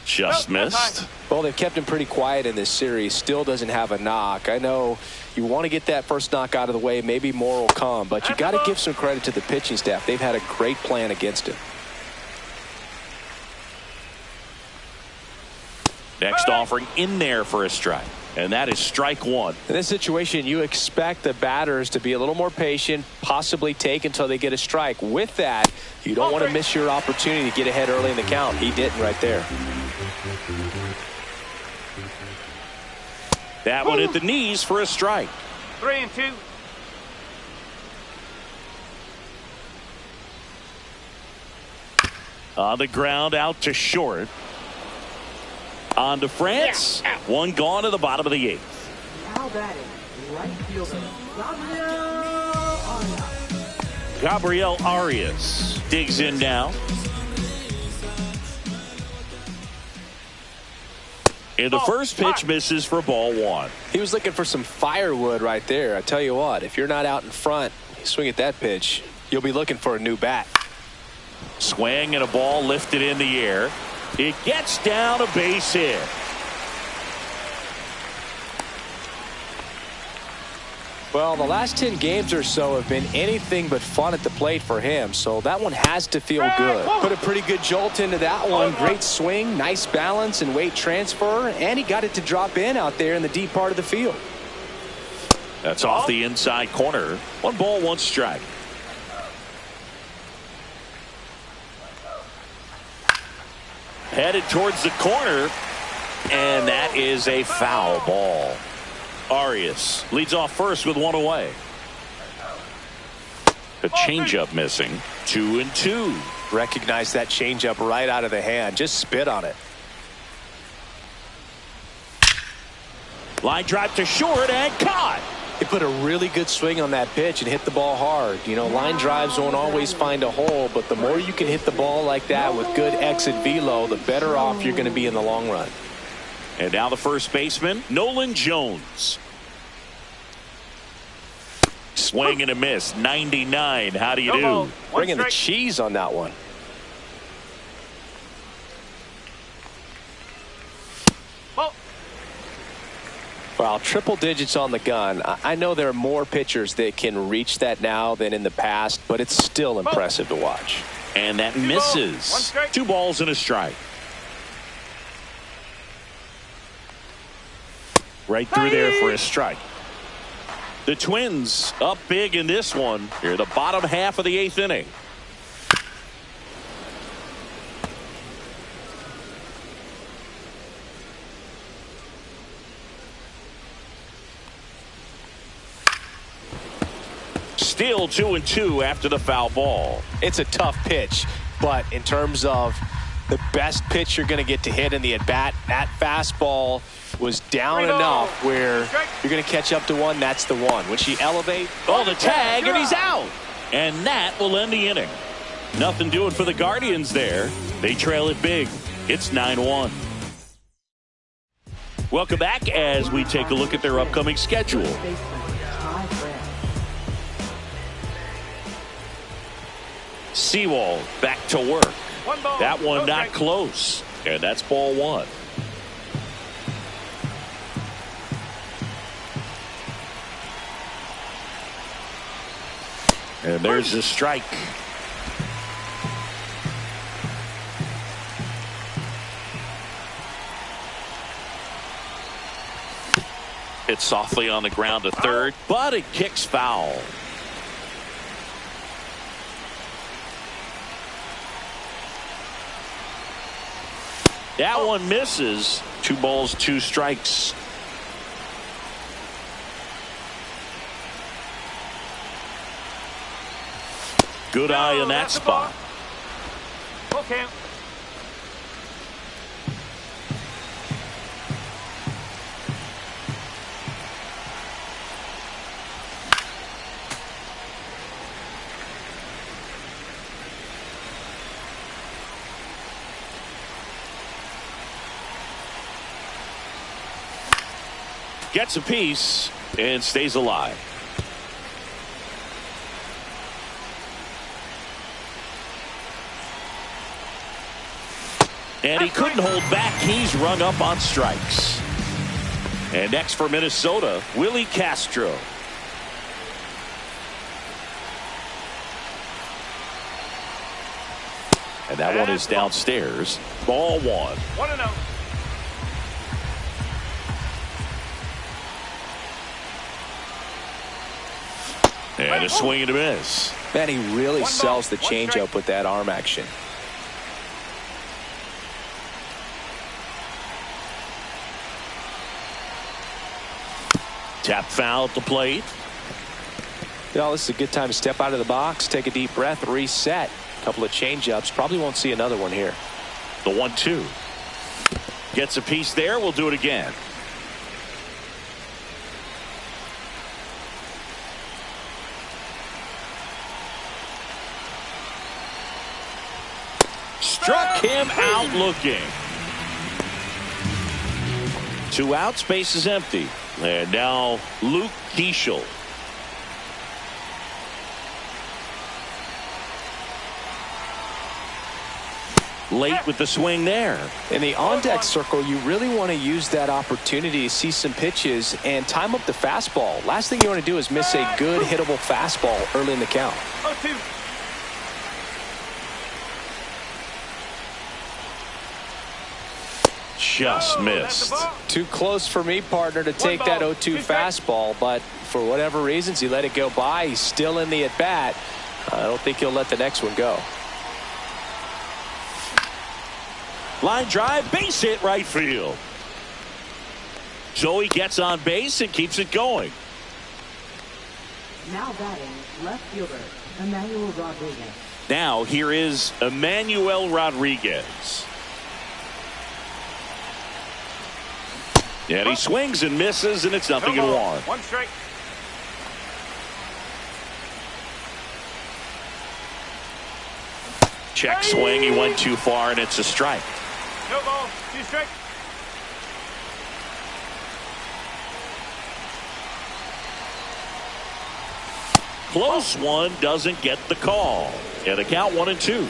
Just missed. Well, they've kept him pretty quiet in this series. Still doesn't have a knock. I know you want to get that first knock out of the way. Maybe more will come, but you got to give some credit to the pitching staff. They've had a great plan against him. Next offering in there for a strike. And that is strike one. In this situation, you expect the batters to be a little more patient, possibly take until they get a strike. With that, you don't want to miss your opportunity to get ahead early in the count. He didn't right there. That one at the knees for a strike. 3-2. On the ground, out to short. On to France. One gone to the bottom of the eighth. Now batting, right fielder, Gabriel Arias digs in now. And the first pitch misses for ball one. He was looking for some firewood right there. I tell you what, if you're not out in front, you swing at that pitch, you'll be looking for a new bat. Swing and a ball lifted in the air. It gets down, a base hit. Well, the last 10 games or so have been anything but fun at the plate for him, so that one has to feel good. Put a pretty good jolt into that one. Great swing, nice balance and weight transfer, and he got it to drop in out there in the deep part of the field. That's off the inside corner. 1 ball, 1 strike. Headed towards the corner, and that is a foul ball. Arias leads off first with 1 away. A changeup missing. 2-2. Recognize that changeup right out of the hand. Just spit on it. Line drive to short and caught. He put a really good swing on that pitch and hit the ball hard. You know, line drives won't always find a hole, but the more you can hit the ball like that with good exit velo, the better off you're going to be in the long run. And now the first baseman, Nolan Jones. Swing and a miss. 99. How do you do? Bringing the cheese on that one. Well, triple digits on the gun. I know there are more pitchers that can reach that now than in the past, but it's still impressive to watch. And that misses. 2 balls and a strike. Right through there for a strike. The Twins up big in this one. Here, the bottom half of the 8th inning. Still 2-2 after the foul ball. It's a tough pitch, but in terms of the best pitch you're going to get to hit in the at-bat, that fastball was down enough where you're going to catch up to one. That's the one. When she elevates, oh, the tag, and he's out. And that will end the inning. Nothing doing for the Guardians there. They trail it big. It's 9-1. Welcome back as we take a look at their upcoming schedule. Sewald back to work. That one not close. And that's ball 1. And there's the strike. Hit softly on the ground to third, but it kicks foul. That one misses. 2 balls, 2 strikes. Good eye in that spot. Gets a piece and stays alive. And he couldn't hold back. He's rung up on strikes. And next for Minnesota, Willie Castro. And that one is downstairs. Ball 1. 1-0. And a swing and a miss. Man, he really sells the changeup with that arm action. Tap foul at the plate. You know, this is a good time to step out of the box, take a deep breath, reset. A couple of changeups. Probably won't see another one here. The 1-2. Gets a piece there. We'll do it again. Struck him out looking. 2 outs, base is empty. And now Luke Keeschel. Late with the swing there. In the on-deck circle, you really want to use that opportunity to see some pitches and time up the fastball. Last thing you want to do is miss a good hittable fastball early in the count. 0-2. Just missed. Too close for me, partner, to take that 0-2 fastball, but for whatever reasons, he let it go by. He's still in the at-bat. I don't think he'll let the next one go. Line drive, base hit right field. So he gets on base and keeps it going. Now batting, left fielder, Emmanuel Rodriguez. Now here is Emmanuel Rodriguez. And he swings and misses, and it's 0-1. 1 strike. Check swing. He went too far, and it's a strike. No ball. 2 strike. Close one, doesn't get the call. And the count 1-2.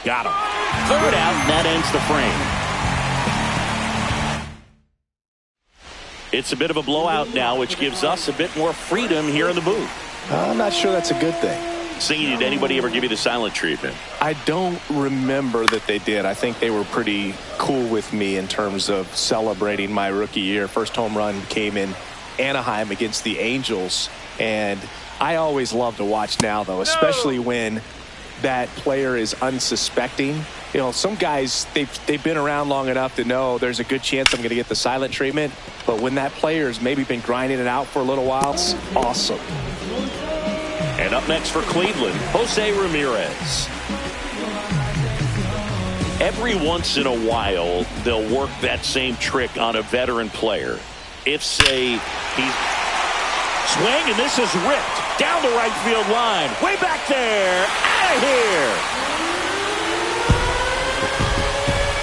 Got him. 3rd out, and that ends the frame. It's a bit of a blowout now, which gives us a bit more freedom here in the booth. I'm not sure that's a good thing. Singing, did anybody ever give you the silent treatment? I don't remember that they did. I think they were pretty cool with me in terms of celebrating my rookie year. First home run came in Anaheim against the Angels, and I always love to watch now, though, especially when that player is unsuspecting. You know, some guys, they've been around long enough to know there's a good chance I'm going to get the silent treatment, but when that player's maybe been grinding it out for a little while, it's awesome. And up next for Cleveland, Jose Ramirez. Every once in a while, they'll work that same trick on a veteran player. If, say, he's swing, and this is ripped down the right field line. Way back there. Out of here.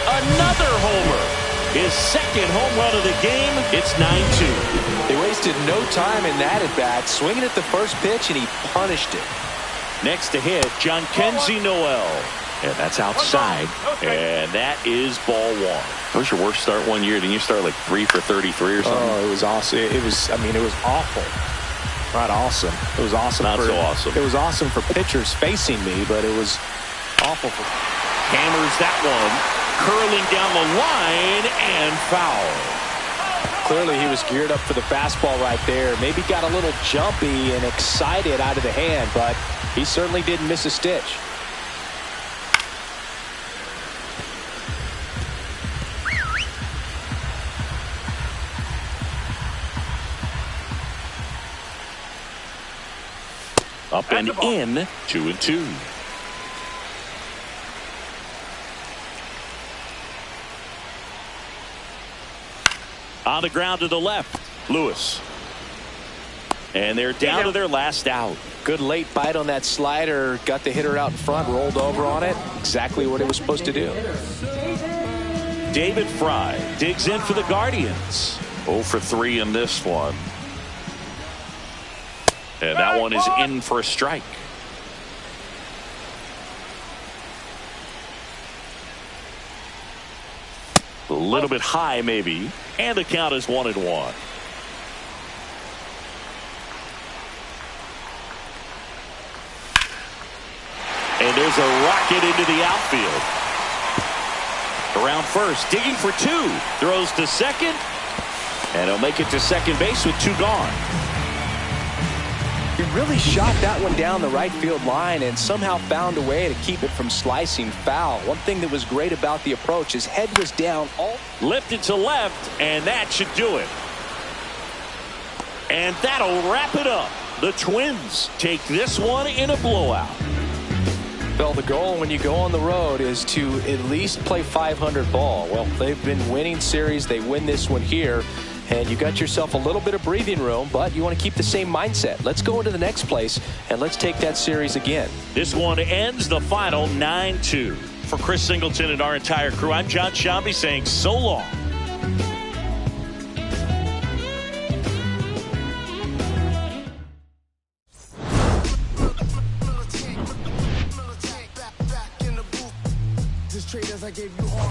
Another homer. His 2nd home run of the game. It's 9-2. They wasted no time in that at bat, swinging at the first pitch, and he punished it. Next to hit, John Kenzie Noel. And that's outside. And that is ball 1. That was your worst start one year. Didn't you start like 3 for 33 or something? Oh, it was awesome. It was, I mean, it was awful. Not awesome. It was awesome. Not so awesome. It was awesome for pitchers facing me, but it was awful for... Hammers that one. Curling down the line and foul. Clearly he was geared up for the fastball right there. Maybe got a little jumpy and excited out of the hand, but he certainly didn't miss a stitch. Up and in, 2-2. On the ground to the left, Lewis. And they're down to their last out. Good late bite on that slider. Got the hitter out in front, rolled over on it. Exactly what it was supposed to do. David Fry digs in for the Guardians. 0 for 3 in this one. And that one is in for a strike. A little bit high maybe. And the count is 1-1. And there's a rocket into the outfield. Around first, digging for 2. Throws to second. And he'll make it to second base with 2 gone. He really shot that one down the right field line and somehow found a way to keep it from slicing foul. One thing that was great about the approach, his head was down. Lifted to left, and that should do it. And that'll wrap it up. The Twins take this one in a blowout. Well, the goal when you go on the road is to at least play 500 ball. Well, they've been winning series. They win this one here. And you got yourself a little bit of breathing room, but you want to keep the same mindset. Let's go into the next place, and let's take that series again. This one ends the final 9-2. For Chris Singleton and our entire crew, I'm John Shambi saying so long. Traders, I gave you all.